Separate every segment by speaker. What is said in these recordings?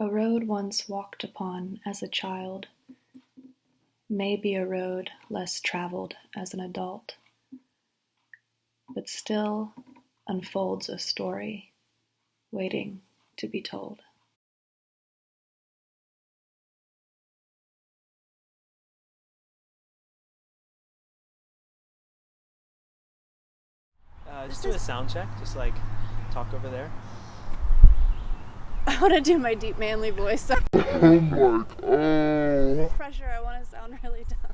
Speaker 1: A road once walked upon as a child may be a road less traveled as an adult, but still unfolds a story waiting to be told.
Speaker 2: Just do a sound check, just like talk over there.
Speaker 3: I want to do my deep manly voice.
Speaker 4: I'm like, oh.
Speaker 3: Pressure, I want to sound really dumb.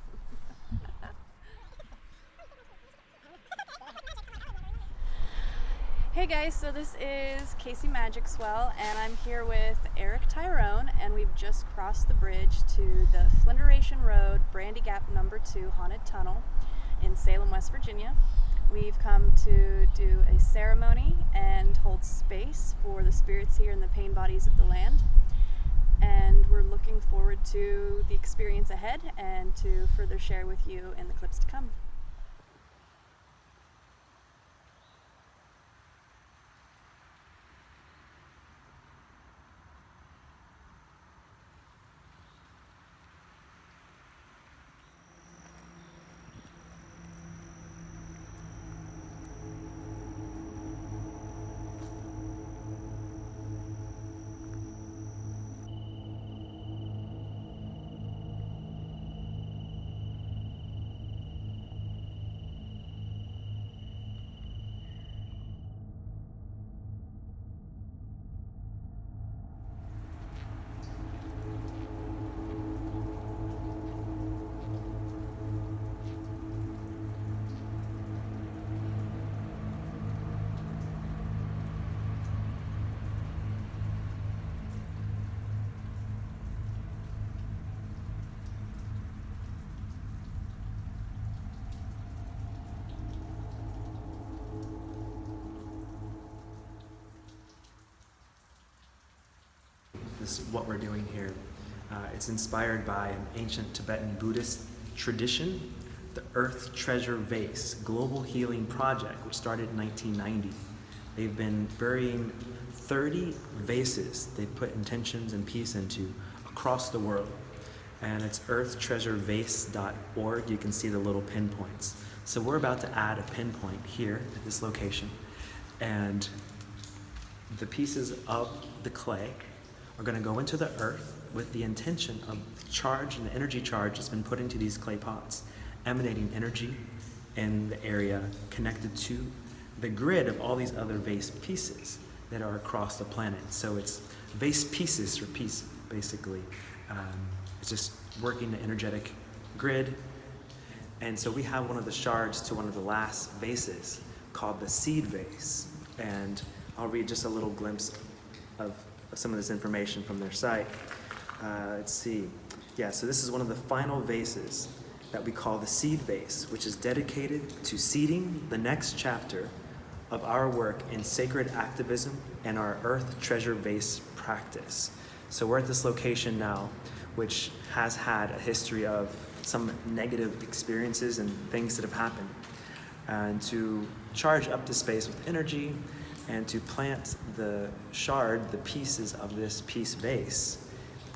Speaker 3: Hey guys, so this is Casey Magicxwell, and I'm here with Eric Tyrone, and we've just crossed the bridge to the Flinderation Rd, Brandy Grap number 2 haunted tunnel in Salem, West Virginia. We've come to do a ceremony and hold space for the spirits here and the pain bodies of the land. And we're looking forward to the experience ahead and to further share with you in the clips to come.
Speaker 2: This is what we're doing here. It's inspired by an ancient Tibetan Buddhist tradition, the Earth Treasure Vase Global Healing Project, which started in 1990. They've been burying 30 vases they've put intentions and peace into across the world. And it's earthtreasurevase.org. You can see the little pinpoints. So we're about to add a pinpoint here at this location. And the pieces of the clay are going to go into the earth with the intention of the charge and the energy charge that's been put into these clay pots, emanating energy in the area connected to the grid of all these other vase pieces that are across the planet. So it's vase pieces for peace, basically. It's just working the energetic grid. And so we have one of the shards to one of the last vases called the seed vase. And I'll read just a little glimpse of some of this information from their site. Let's see. Yeah, so this is one of the final vases that we call the seed vase, which is dedicated to seeding the next chapter of our work in sacred activism and our Earth Treasure Vase practice. So we're at this location now, which has had a history of some negative experiences and things that have happened. And to charge up the space with energy and to plant the shard, the pieces of this peace vase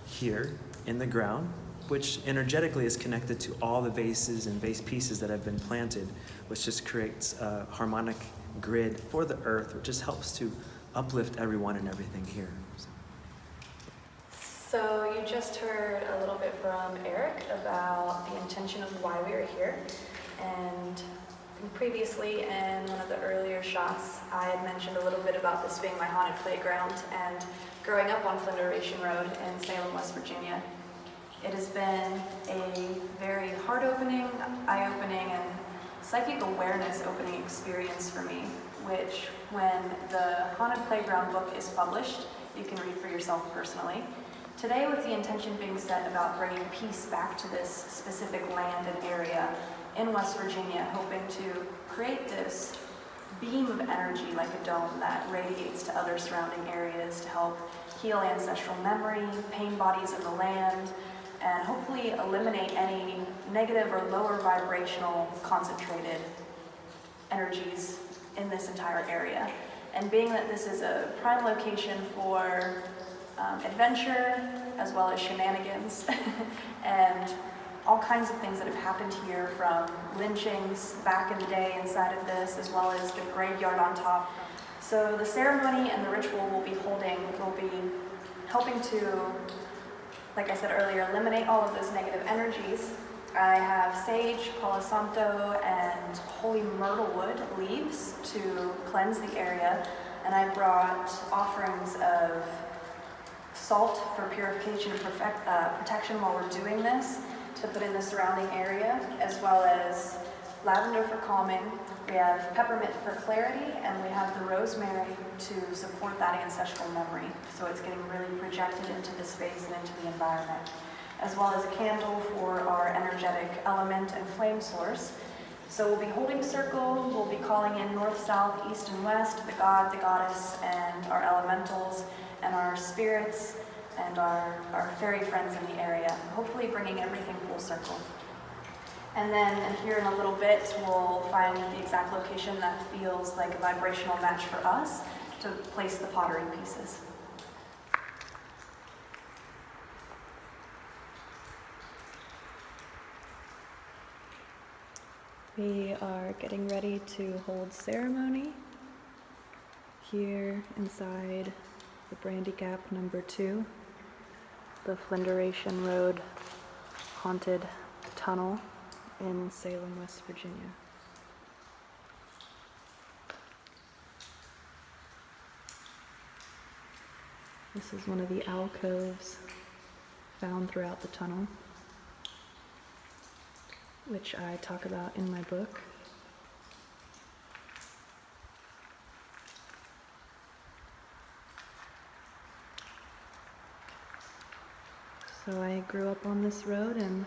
Speaker 2: here in the ground, which energetically is connected to all the vases and vase pieces that have been planted, which just creates a harmonic grid for the earth, which just helps to uplift everyone and everything here.
Speaker 1: So you just heard a little bit from Eric about the intention of why we are here, and previously in one of the earlier shots I had mentioned a little bit about this being my haunted playground and growing up on Flinderation Rd in Salem, West Virginia. It has been a very heart-opening, eye-opening, and psychic awareness-opening experience for me, which when the Haunted Playground book is published, you can read for yourself personally. Today, with the intention being set about bringing peace back to this specific land and area in West Virginia, hoping to create this beam of energy like a dome that radiates to other surrounding areas to help heal ancestral memory, pain bodies in the land, and hopefully eliminate any negative or lower vibrational concentrated energies in this entire area. And being that this is a prime location for adventure as well as shenanigans and all kinds of things that have happened here, from lynchings back in the day inside of this, as well as the graveyard on top. So the ceremony and the ritual we'll be holding will be helping to, like I said earlier, eliminate all of those negative energies. I have sage, palo santo, and holy myrtle wood leaves to cleanse the area, and I brought offerings of salt for purification and protection while we're doing this, to put in the surrounding area, as well as lavender for calming. We have peppermint for clarity, and we have the rosemary to support that ancestral memory. So it's getting really projected into the space and into the environment, as well as a candle for our energetic element and flame source. So we'll be holding circle, we'll be calling in north, south, east, and west, the god, the goddess, and our elementals, and our spirits, and our fairy friends in the area, hopefully bringing everything full circle. And then here in a little bit, we'll find the exact location that feels like a vibrational match for us to place the pottery pieces.
Speaker 3: We are getting ready to hold ceremony here inside the Brandy Grap number 2, the Flinderation Rd haunted tunnel in Salem, West Virginia. This is one of the alcoves found throughout the tunnel, which I talk about in my book. So I grew up on this road, and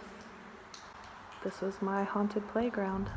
Speaker 3: this was my haunted playground.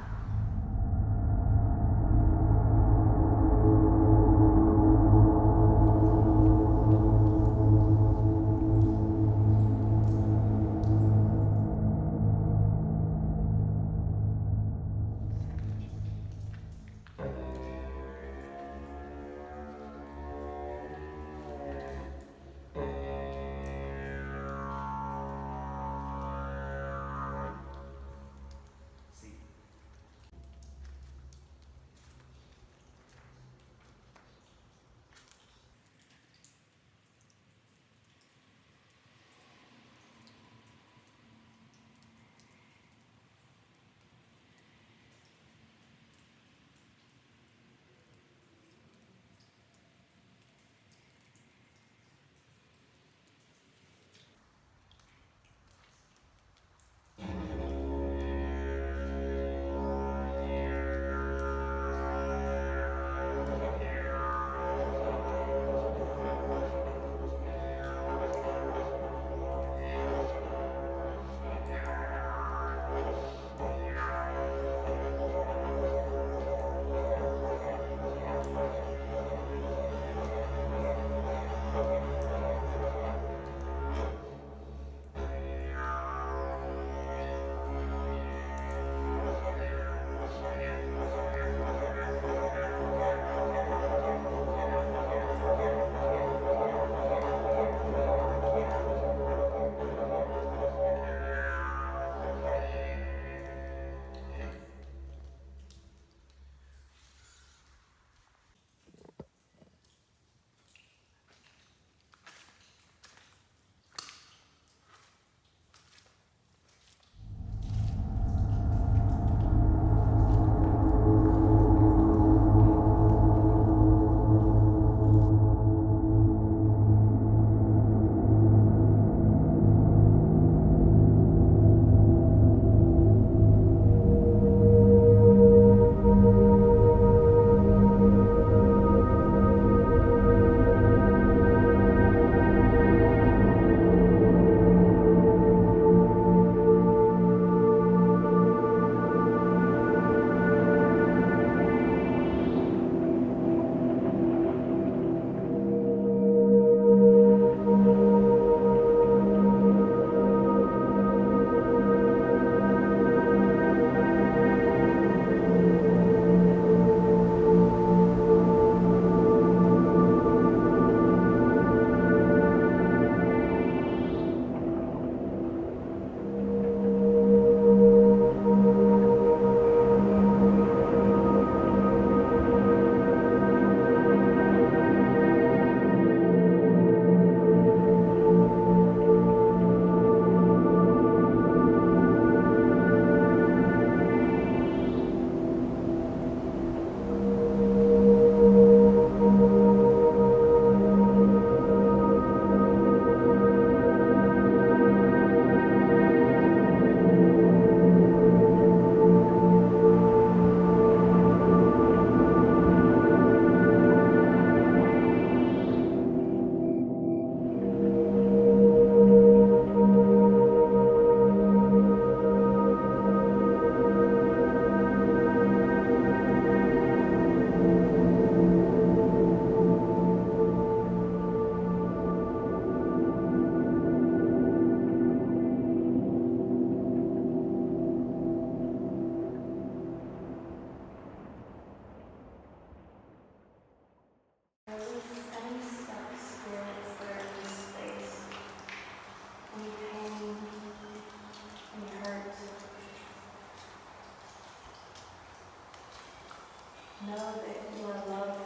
Speaker 1: Know that you are loved.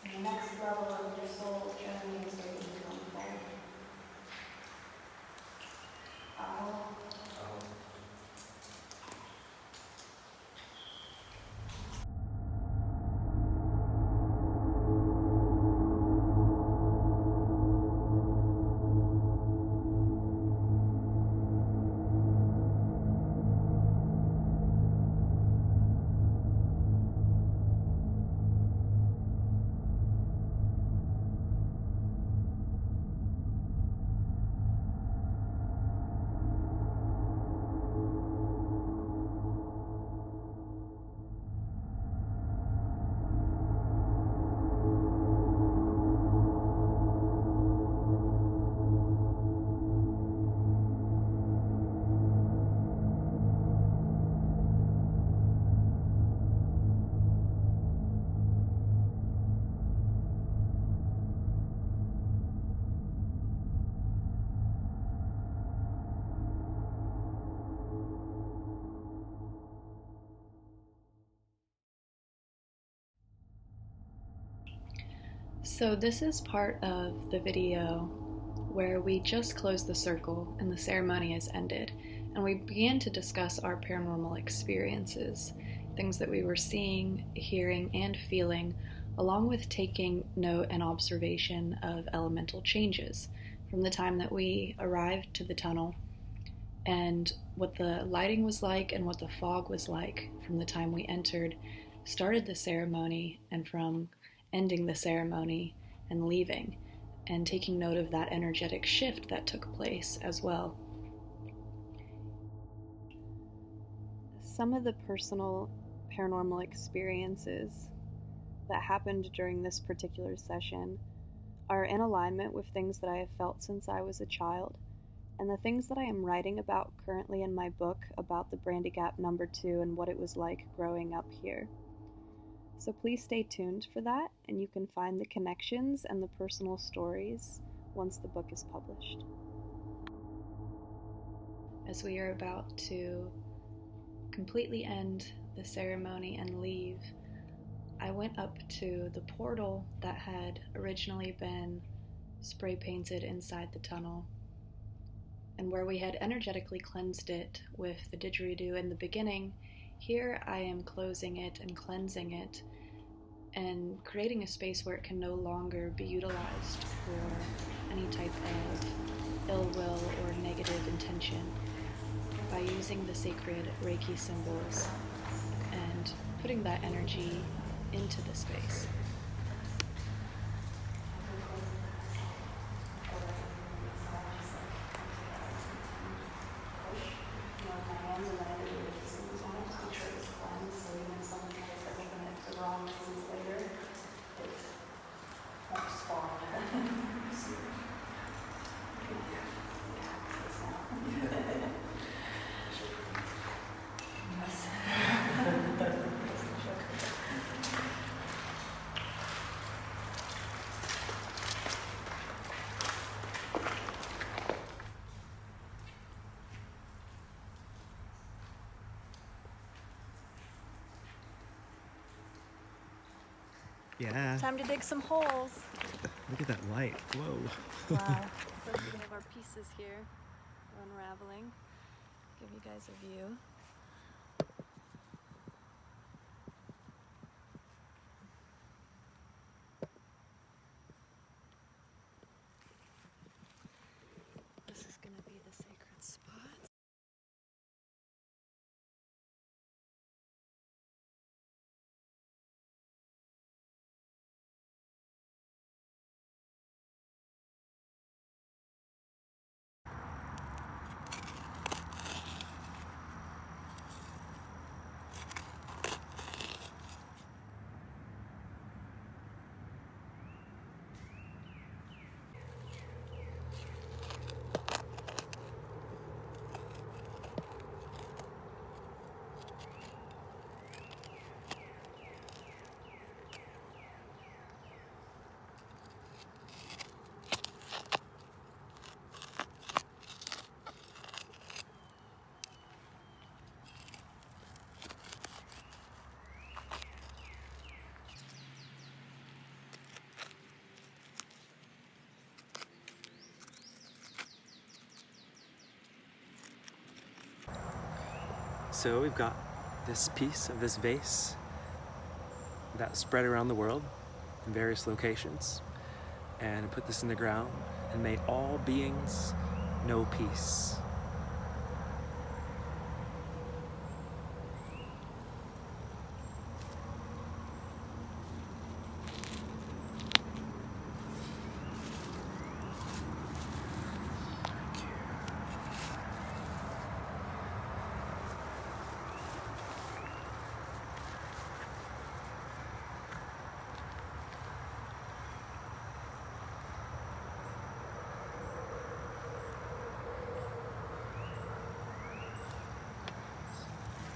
Speaker 1: And the next level of your soul journey is waiting to unfold.
Speaker 3: So this is part of the video where we just closed the circle and the ceremony has ended, and we began to discuss our paranormal experiences, things that we were seeing, hearing, and feeling, along with taking note and observation of elemental changes from the time that we arrived to the tunnel, and what the lighting was like and what the fog was like from the time we entered, started the ceremony, and from ending the ceremony and leaving, and taking note of that energetic shift that took place as well. Some of the personal paranormal experiences that happened during this particular session are in alignment with things that I have felt since I was a child, and the things that I am writing about currently in my book about the Brandy Grap #2 and what it was like growing up here. So please stay tuned for that, and you can find the connections and the personal stories once the book is published. As we are about to completely end the ceremony and leave, I went up to the portal that had originally been spray painted inside the tunnel, and where we had energetically cleansed it with the didgeridoo in the beginning. Here I am closing it and cleansing it and creating a space where it can no longer be utilized for any type of ill will or negative intention, by using the sacred Reiki symbols and putting that energy into the space.
Speaker 2: Yeah.
Speaker 3: Time to dig some holes.
Speaker 2: Look at that light. Whoa.
Speaker 3: Wow. So we have our pieces here. We're unraveling. Give you guys a view. This is going to be the sacred spot.
Speaker 2: So we've got this piece of this vase that spread around the world in various locations, and put this in the ground, and may all beings know peace.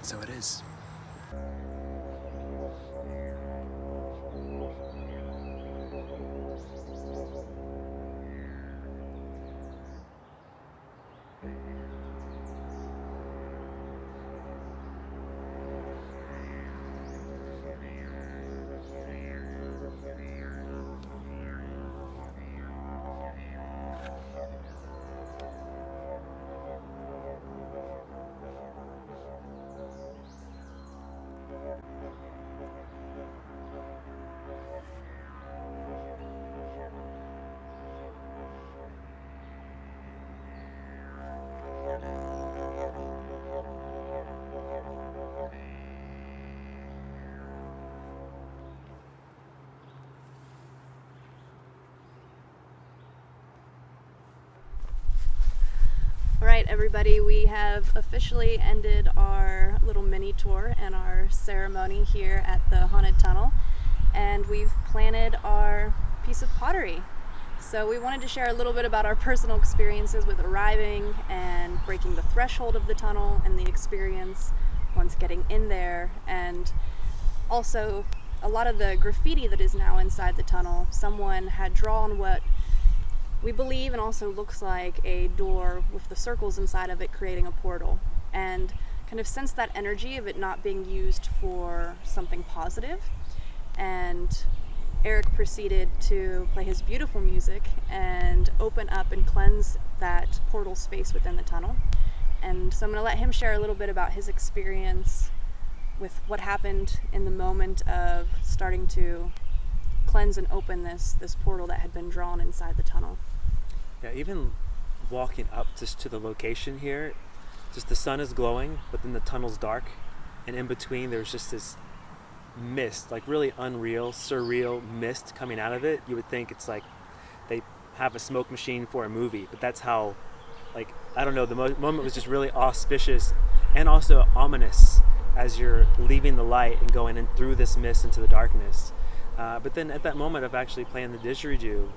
Speaker 2: So it is.
Speaker 3: All right, everybody, we have officially ended our little mini tour and our ceremony here at the Haunted Tunnel, and we've planted our piece of pottery. So we wanted to share a little bit about our personal experiences with arriving and breaking the threshold of the tunnel and the experience once getting in there, and also a lot of the graffiti that is now inside the tunnel. Someone had drawn what we believe and also looks like a door with the circles inside of it creating a portal, and kind of sense that energy of it not being used for something positive. And Eric proceeded to play his beautiful music and open up and cleanse that portal space within the tunnel. And so I'm going to let him share a little bit about his experience with what happened in the moment of starting to cleanse and open this portal that had been drawn inside the tunnel.
Speaker 2: Yeah, even walking up just to the location here, just the sun is glowing, but then the tunnel's dark, and in between there's just this mist, like really unreal, surreal mist coming out of it. You would think it's like they have a smoke machine for a movie, but that's how, like, I don't know, the moment was just really auspicious and also ominous as you're leaving the light and going in through this mist into the darkness. But then at that moment of actually playing the didgeridoo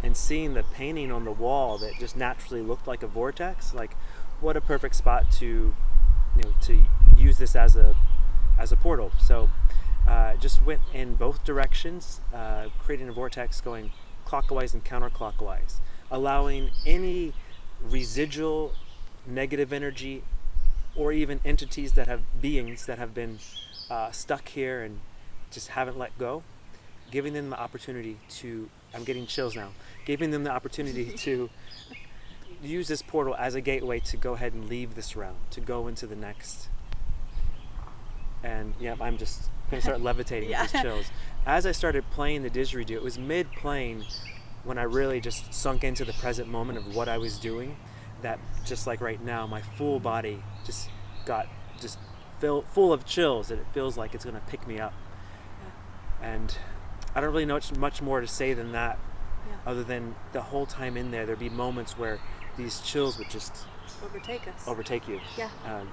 Speaker 2: and seeing the painting on the wall that just naturally looked like a vortex, like what a perfect spot to, to use this as a portal. So just went in both directions, creating a vortex going clockwise and counterclockwise, allowing any residual negative energy or even entities that have beings that have been stuck here and just haven't let go, giving them the opportunity to, I'm getting chills now, giving them the opportunity to use this portal as a gateway to go ahead and leave this realm, to go into the next. And yeah, I'm just going to start levitating
Speaker 3: Yeah.
Speaker 2: with these chills. As I started playing the didgeridoo, it was mid-playing when I really just sunk into the present moment of what I was doing, that just like right now, my full body just got just full of chills, and it feels like it's going to pick me up. Yeah. And I don't really know much more to say than that, other than the whole time in there, there'd be moments where these chills would just overtake you.
Speaker 3: Yeah.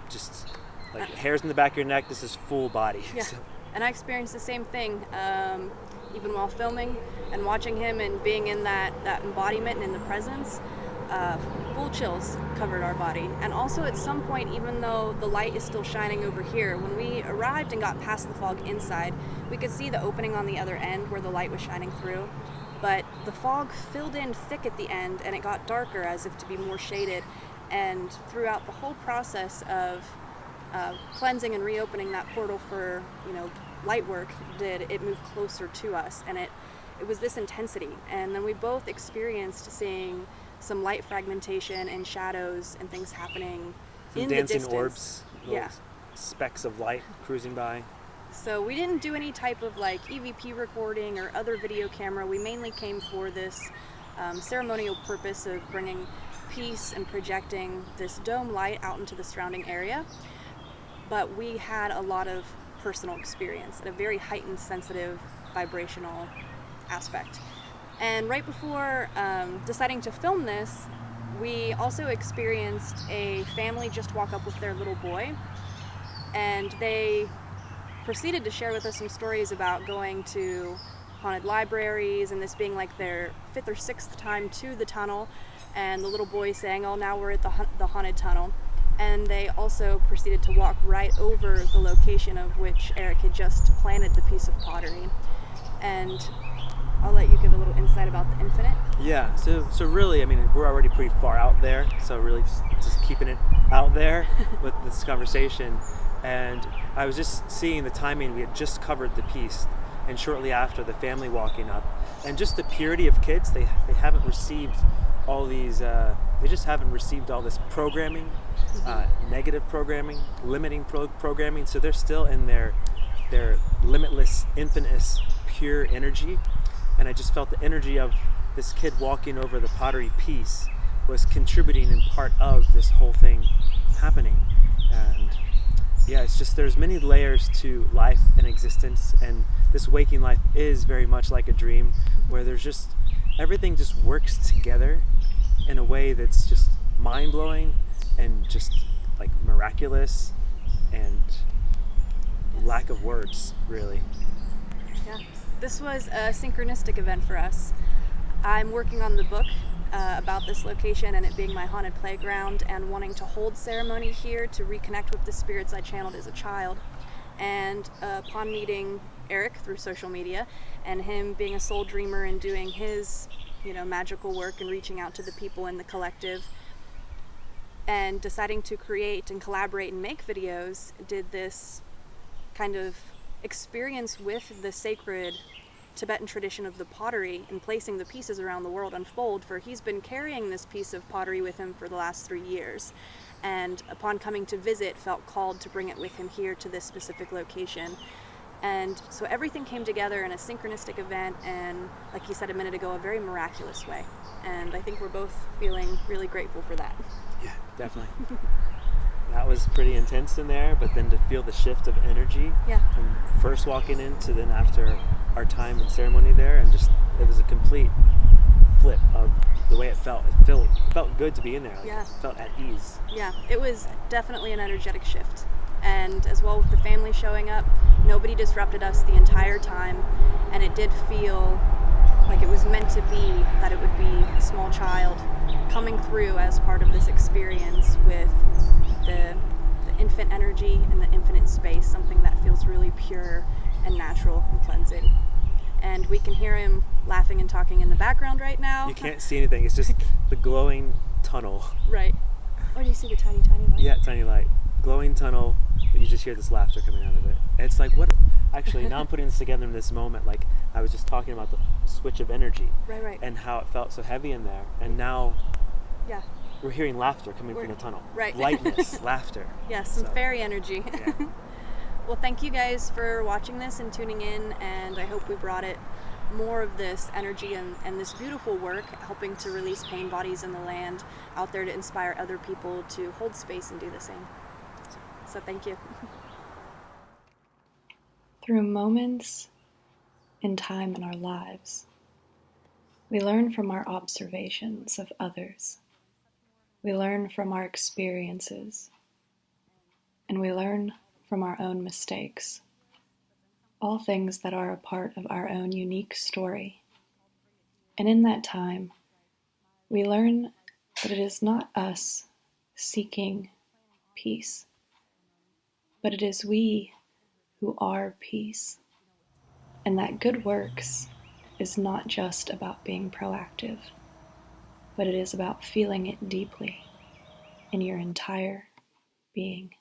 Speaker 2: Just like hairs in the back of your neck, this is full body.
Speaker 3: Yeah.
Speaker 2: So.
Speaker 3: And I experienced the same thing, even while filming and watching him and being in that embodiment and in the presence. Full chills covered our body. And also at some point, even though the light is still shining over here, when we arrived and got past the fog inside, we could see the opening on the other end where the light was shining through. But the fog filled in thick at the end, and it got darker as if to be more shaded. And throughout the whole process of cleansing and reopening that portal for, light work, it moved closer to us, and it was this intensity. And then we both experienced seeing some light fragmentation and shadows and things happening
Speaker 2: Some
Speaker 3: in
Speaker 2: dancing
Speaker 3: the distance.
Speaker 2: orbs.
Speaker 3: Yeah.
Speaker 2: specks of light cruising by.
Speaker 3: So we didn't do any type of like EVP recording or other video camera. We mainly came for this ceremonial purpose of bringing peace and projecting this dome light out into the surrounding area. But we had a lot of personal experience at a very heightened, sensitive, vibrational aspect. And right before deciding to film this, we also experienced a family just walk up with their little boy, and they proceeded to share with us some stories about going to haunted libraries and this being like their 5th or 6th time to the tunnel, and the little boy saying, oh, now we're at the haunted tunnel. And they also proceeded to walk right over the location of which Eric had just planted the piece of pottery. And I'll let you give a little insight about the infinite.
Speaker 2: Yeah, so really, I mean, we're already pretty far out there, so really just keeping it out there with this conversation. And I was just seeing the timing. We had just covered the piece, and shortly after, the family walking up. And just the purity of kids, they haven't received all these, they just haven't received all this programming, negative programming, limiting programming, so they're still in their limitless, infinite, pure energy. And I just felt the energy of this kid walking over the pottery piece was contributing in part of this whole thing happening. And yeah, it's just, there's many layers to life and existence, and this waking life is very much like a dream where there's just, everything just works together in a way that's just mind-blowing and just like miraculous and lack of words, really.
Speaker 3: Yeah, this was a synchronistic event for us. I'm working on the book about this location and it being my haunted playground, and wanting to hold ceremony here to reconnect with the spirits I channeled as a child. And upon meeting Eric through social media, and him being a soul dreamer and doing his, magical work and reaching out to the people in the collective, and deciding to create and collaborate and make videos, did this kind of experience with the sacred Tibetan tradition of the pottery and placing the pieces around the world unfold, for he's been carrying this piece of pottery with him for the last 3 years, and upon coming to visit felt called to bring it with him here to this specific location. And so everything came together in a synchronistic event, and like you said a minute ago, a very miraculous way. And I think we're both feeling really grateful for that.
Speaker 2: Yeah, definitely. That was pretty intense in there, but then to feel the shift of energy from first walking in to then after our time in ceremony there, and just, it was a complete flip of the way it felt. It felt good to be in there. Like, it felt at ease.
Speaker 3: Yeah, it was definitely an energetic shift. And as well with the family showing up, nobody disrupted us the entire time, and it did feel like it was meant to be, that it would be a small child coming through as part of this experience with the infant energy and the infinite space, something that feels really pure and natural and cleansing. And we can hear him laughing and talking in the background right now.
Speaker 2: You can't see anything, it's just the glowing tunnel.
Speaker 3: Right. Oh, do you see the tiny, tiny light?
Speaker 2: Yeah, tiny light. Glowing tunnel, but you just hear this laughter coming out of it. It's like, what, actually, now I'm putting this together in this moment, like I was just talking about the switch of energy.
Speaker 3: Right.
Speaker 2: And how it felt so heavy in there. And now
Speaker 3: Yeah.
Speaker 2: we're hearing laughter coming from the tunnel.
Speaker 3: Right.
Speaker 2: Lightness, laughter.
Speaker 3: Yes, some fairy energy.
Speaker 2: Yeah.
Speaker 3: Well, thank you guys for watching this and tuning in, and I hope we brought it more of this energy and this beautiful work, helping to release pain bodies in the land out there to inspire other people to hold space and do the same. So thank you.
Speaker 1: Through moments in time in our lives, we learn from our observations of others. We learn from our experiences, and we learn from our own mistakes. All things that are a part of our own unique story. And in that time, we learn that it is not us seeking peace, but it is we who are peace. And that good works is not just about being proactive, but it is about feeling it deeply in your entire being.